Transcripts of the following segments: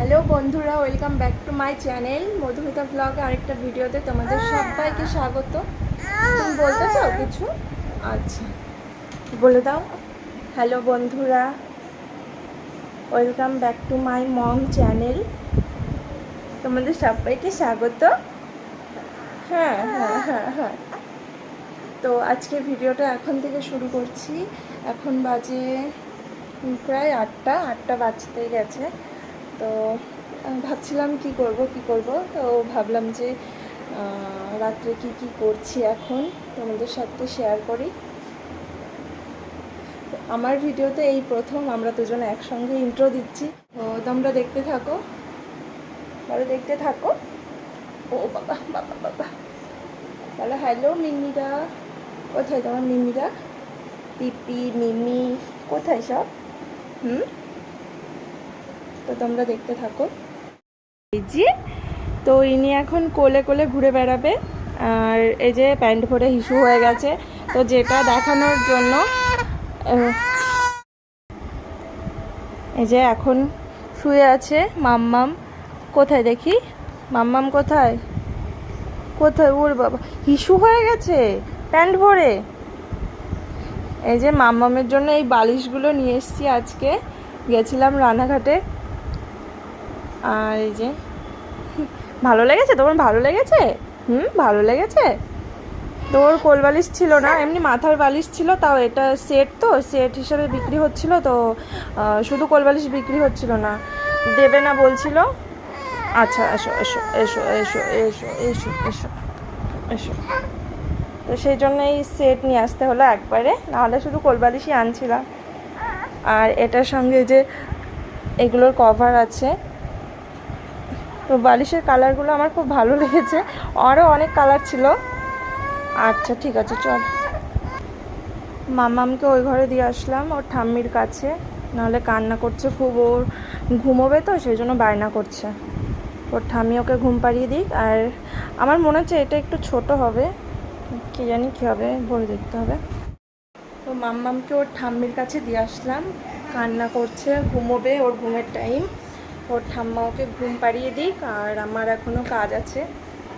Hello বন্ধুরা, welcome back to my channel Madhumita ব্লগে আরেকটা ভিডিওতে তোমাদের সবাইকে স্বাগত। তুমি বলতে চাও কিছু? আচ্ছা, বলে দাও। হ্যালো বন্ধুরা, welcome back to my mom channel, তোমাদের সবাইকে স্বাগত। হ্যাঁ হ্যাঁ হ্যাঁ হ্যাঁ। তো আজকে ভিডিওটা এখন থেকে শুরু করছি। এখন বাজে প্রায় আটটা বাজতে গেছে। তো ভাবছিলাম কি করব, তো ভাবলাম যে রাত্রে কি করছি এখন তোমাদের সাথে শেয়ার করি। আমার ভিডিওতে এই প্রথম আমরা দুজনে একসঙ্গে ইন্ট্রো দিচ্ছি, তো তোমরা দেখতে থাকো, দেখতে থাকো। ও বাবা বাবা বাবা, বলো হ্যালো মিমিরা। কোথায় তোমার মিমিরা? পিপি মিমি কোথায় সব? তো তোমরা দেখতে থাকো। এই যে, তো ইনি এখন কোলে কোলে ঘুরে বেড়াবে, আর এই যে প্যান্ট পরে হিসু হয়ে গেছে। তো যেটা দেখানোর জন্য এই যে এখন শুয়ে আছে মাম্মাম। কোথায় দেখি মাম্মাম, কোথায় কোথায়? ওর বাবা, হিসু হয়ে গেছে প্যান্ট পরে। এই যে মাম্মামের জন্য এই বালিশগুলো নিয়ে এসেছি আজকে, গেছিলাম রানাঘাটে। আর এই যে, ভালো লেগেছে তোমার? ভালো লেগেছে? ভালো লেগেছে। তোর কোল বালিশ ছিল না, এমনি মাথার বালিশ ছিল, তাও এটা সেট, তো সেট হিসাবে বিক্রি হচ্ছিল। তো শুধু কোল বালিশ বিক্রি হচ্ছিল না, দেবে না বলছিল। আচ্ছা, এসো এসো এসো এসো এসো এসো এসো এসো। তো সেই জন্য এই সেট নিয়ে আসতে হলো একবারে, নাহলে শুধু কোল বালিশই আনছিলাম। আর এটার সঙ্গে যে এগুলোর কভার আছে। তো বালিশের কালারগুলো আমার খুব ভালো লেগেছে, আরও অনেক কালার ছিল। আচ্ছা ঠিক আছে, চল। মামামকে ওই ঘরে দিয়ে আসলাম ওর ঠাম্মির কাছে, নাহলে কান্না করছে খুব, ওর ঘুমোবে তো সেই জন্য বায়না করছে। ওর ঠাম্মি ওকে ঘুম পাড়িয়ে দিক। আর আমার মনে হচ্ছে এটা একটু ছোট হবে, কি জানি কী হবে, বলে দেখতে হবে। তো মাম্মামকে ওর ঠাম্মির কাছে দিয়ে আসলাম, কান্না করছে, ঘুমোবে, ওর ঘুমের টাইম। ওর ঠাম্মা ওকে ঘুম পাড়িয়ে দিক, আর আমার এখনও কাজ আছে,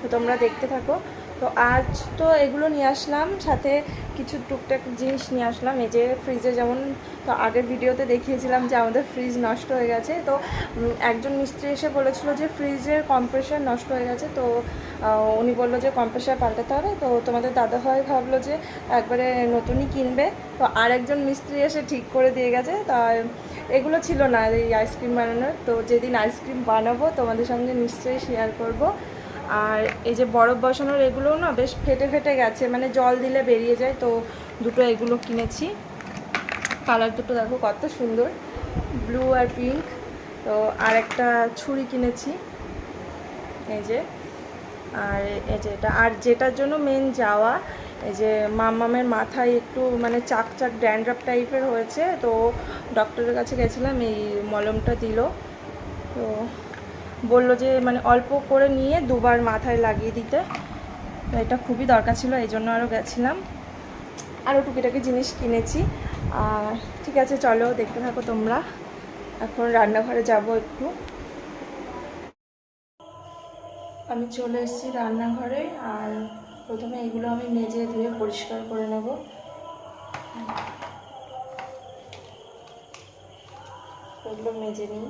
তো তোমরা দেখতে থাকো। তো আজ তো এগুলো নিয়ে আসলাম, সাথে কিছু টুকটাক জিনিস নিয়ে আসলাম। এই যে ফ্রিজে, যেমন তো আগের ভিডিওতে দেখিয়েছিলাম যে আমাদের ফ্রিজ নষ্ট হয়ে গেছে। তো একজন মিস্ত্রি এসে বলেছিল যে ফ্রিজের কম্প্রেসার নষ্ট হয়ে গেছে। তো উনি বললো যে কম্প্রেসার পাল্টাতে হবে। তো তোমাদের দাদাভাই ভাবলো যে একবারে নতুনই কিনবে। তো আরেকজন মিস্ত্রি এসে ঠিক করে দিয়ে গেছে। তা এগুলো ছিল না এই আইসক্রিম বানানোর। তো যেদিন আইসক্রিম বানাবো তোমাদের সঙ্গে নিশ্চয়ই শেয়ার করব। আর এই যে বরফ বসানোর এগুলোও না বেশ ফেটে ফেটে গেছে, মানে জল দিলে বেরিয়ে যায়। তো দুটো এগুলো কিনেছি, কালার দুটো দেখো কত সুন্দর, ব্লু আর পিঙ্ক। তো আর একটা ছুরি কিনেছি, এই যে। আর এই যে এটা, আর যেটার জন্য মেন যাওয়া, এই যে মাম্মামের মাথায় একটু মানে চাক চাক ড্যান্ড্রাফ টাইপের হয়েছে। তো ডক্টরের কাছে গেছিলাম, এই মলমটা দিল। তো বললো যে মানে অল্প করে নিয়ে দুবার মাথায় লাগিয়ে দিতে। তো এটা খুবই দরকার ছিল, এই জন্য আরও গেছিলাম। আরও টুকিটাকি জিনিস কিনেছি। আর ঠিক আছে, চলো দেখতে থাকো তোমরা। এখন রান্নাঘরে যাব একটু। আমি চলে এসেছি রান্নাঘরে, আর প্রথমে এগুলো আমি মেজে ধুয়ে পরিষ্কার করে নেব। এগুলো মেজে নিই।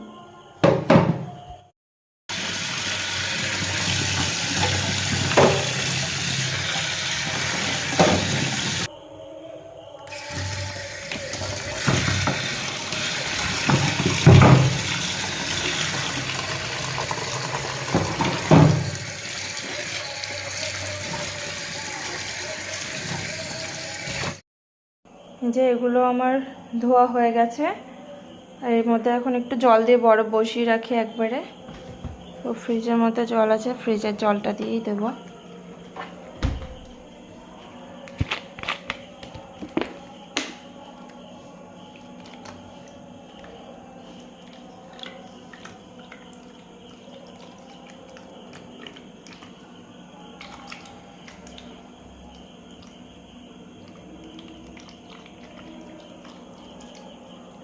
যে এগুলো আমার ধোয়া হয়ে গেছে, আর এর মধ্যে এখন একটু জল দিয়ে বরফ বসিয়ে রাখি একবারে। তো ফ্রিজের মধ্যে জল আছে, ফ্রিজের জলটা দিয়েই দেবো।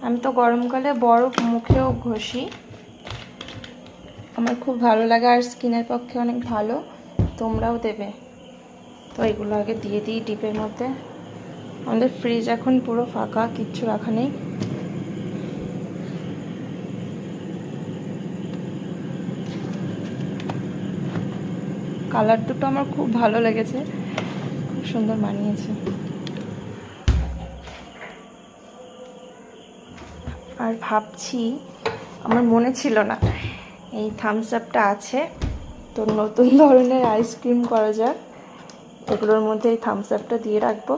আমি তো গরমকালে বরফ মুখেও ঘষি। আমার খুব ভালো লাগে আর স্কিনের পক্ষে অনেক ভালো, তোমরাও দেবে। তো এগুলো আগে দিয়ে দিই ডিপের মধ্যে। আমাদের ফ্রিজ এখন পুরো ফাঁকা, কিচ্ছু রাখা নেই। কালার দুটো আমার খুব ভালো লেগেছে, খুব সুন্দর মানিয়েছে। আর ভাবছি, আমার মনে ছিল না এই থামস আপটা আছে, তো নতুন ধরনের আইসক্রিম করা যাক। এগুলোর মধ্যে এই থামস আপটা দিয়ে রাখবো,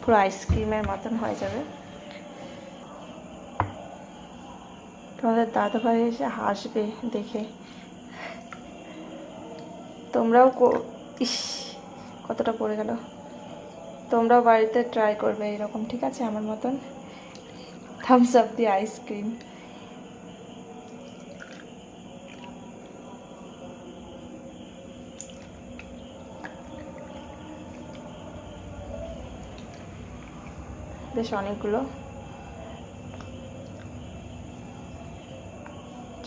পুরো আইসক্রিমের মতন হয়ে যাবে। তোমাদের দাদাভাই এসে হাসবে দেখে। তোমরাও ইস কতটা পড়ে গেল। তোমরাও বাড়িতে ট্রাই করবে এরকম, ঠিক আছে? আমার মতন থামস আপ দিয়ে আইসক্রিম। বেশ অনেকগুলো,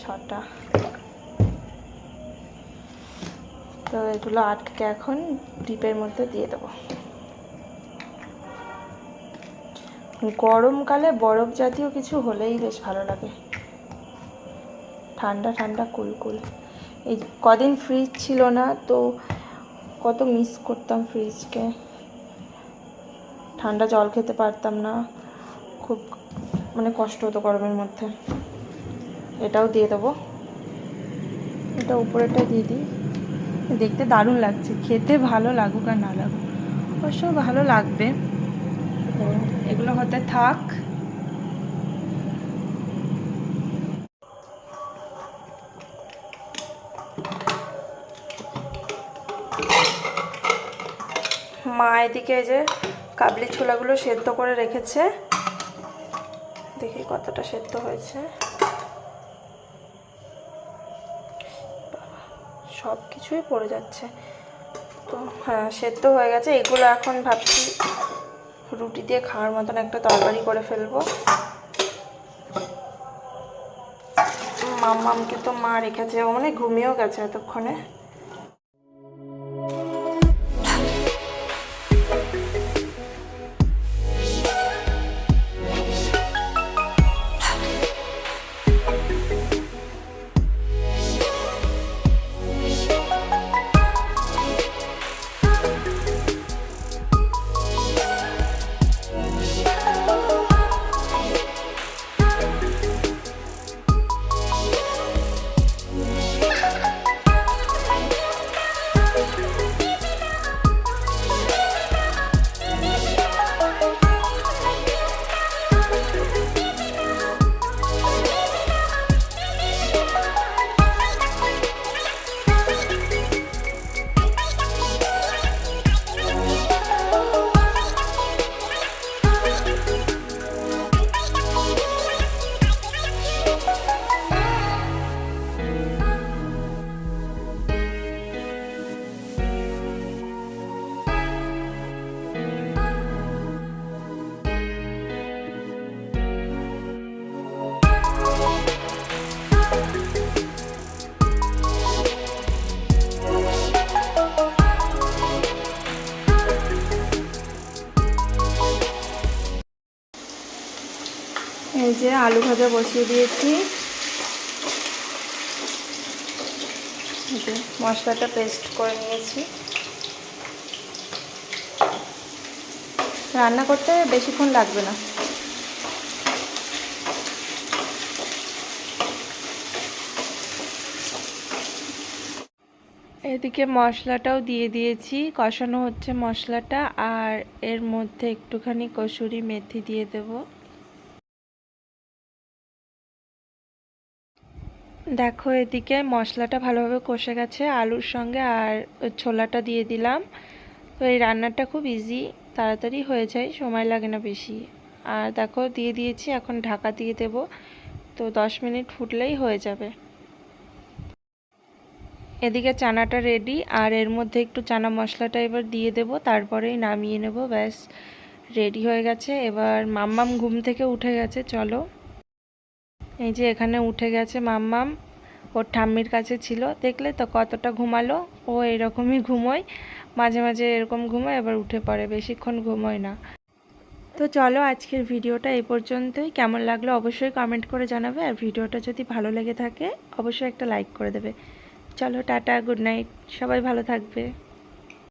6টা। তো এগুলো আটকে এখন ডিপের মধ্যে দিয়ে দেবো। গরমকালে বরফ জাতীয় কিছু হলেই বেশ ভালো লাগে, ঠান্ডা ঠান্ডা কুলকুল। এই কদিন ফ্রিজ ছিল না, তো কত মিস করতাম ফ্রিজকে। ঠান্ডা জল খেতে পারতাম না, খুব মানে কষ্ট হতো গরমের মধ্যে। এটাও দিয়ে দেবো, এটা উপরেটা দিয়ে দিই। দেখতে দারুণ লাগছে, খেতে ভালো লাগুক আর না লাগুক অবশ্য ভালো লাগবে। তো এগুলো হতে থাক। মা এদিকে যে কাবলি ছোলাগুলো সেদ্ধ করে রেখেছে, দেখি কতটা সেদ্ধ হয়েছে। সব কিছুই পড়ে যাচ্ছে। তো হ্যাঁ, সেদ্ধ হয়ে গেছে। এগুলো এখন ভাবছি রুটি দিয়ে খাওয়ার মতন একটা তরকারি করে ফেলবো। মাম্মামকে তো মা রেখেছে, ও মানে ঘুমিয়েও গেছে এতক্ষণে। এই যে আলু ভাজা বসিয়ে দিয়েছি, মশলাটা পেস্ট করে নিয়েছি। রান্না করতে বেশিক্ষণ লাগবে না। এদিকে মশলাটাও দিয়ে দিয়েছি, কষানো হচ্ছে মশলাটা। আর এর মধ্যে একটুখানি কসুরি মেথি দিয়ে দেব। দেখো এদিকে মশলাটা ভালোভাবে কষে গেছে আলুর সঙ্গে, আর ছোলাটা দিয়ে দিলাম। তো এই রান্নাটা খুব ইজি, তাড়াতাড়ি হয়ে যায়, সময় লাগে না বেশি। আর দেখো দিয়ে দিয়েছি, এখন ঢাকা দিয়ে দেব। তো 10 মিনিট ফুটলেই হয়ে যাবে। এদিকে চানাটা রেডি, আর এর মধ্যে একটু চানা মশলাটা এবার দিয়ে দেব, তারপরেই নামিয়ে নেব। ব্যাস রেডি হয়ে গেছে। এবার মাম্মাম ঘুম থেকে উঠে গেছে, চলো। এই যে এখানে উঠে গেছে মাম্মাম, ওর ঠাম্মির কাছে ছিল, দেখলে তো কতটা ঘুমালো। ও এরকমই ঘুমোয়, মাঝে মাঝে এরকম ঘুমোয় আবার উঠে পড়ে, বেশিক্ষণ ঘুমোয় না। তো চলো আজকের ভিডিওটা এই পর্যন্তই। কেমন লাগলো অবশ্যই কমেন্ট করে জানাবে, আর ভিডিওটা যদি ভালো লেগে থাকে অবশ্যই একটা লাইক করে দেবে। চলো টাটা, গুড নাইট, সবাই ভালো থাকবে।